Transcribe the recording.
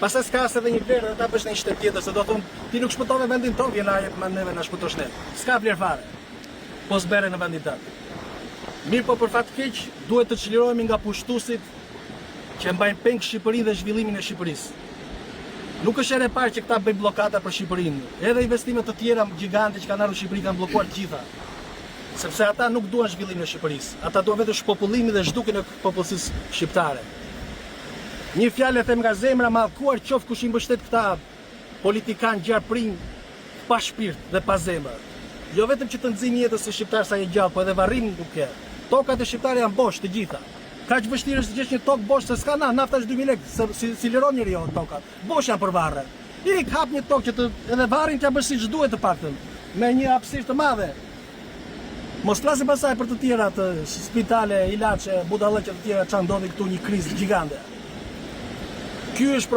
Pastaj s'ka as edhe një vlerë, ta bësh në një shtet tjetër, se do thonë ti nuk shpëtove vendin tonë, vjen ai me neve na shpëtosh ne. S'ka vlerë fare. Po s'bere në vendin tënd. Mirë, po për fat keq duhet të çlirohemi nga pushtuesit që mbajnë peng Shqipërinë dhe zhvillimin e Shqipërisë. Nuk është herë e parë që këta bëjnë bllokada për Shqipërinë. Edhe investimet të tjera gjigante që kanë ardhur në Shqipëri kanë bllokuar të gjitha. Sepse ata nuk duan zhvillimin e Shqipërisë. Ata duan vetëm shpopullimin dhe zhdukjen e popullsisë shqiptare. Një fjalë e them nga zemra, mallkuar qoftë kush i mbështet këta politikan gjarprinj pa shpirt dhe pa zemër. Jo vetëm që të nxjini jetën se shqiptar sa e gjallë, po edhe varrim nuk ke. Tokat e shqiptarëve janë bosh të gjitha. Kaq vështirë është të gjesh një tokë bosh se s'ka nafta është 2000 lekë, si liron njeriu tokat. Bosh janë për varre. Ik hap një tokë që të edhe varrin t'ia bësh siç duhet të paktën, me një hapësirë të madhe. Mos flasim pasaj për të tjera të spitale, ilaçe, budallëqe të tjera çan ndodhi këtu një krizë gjigande. Ky është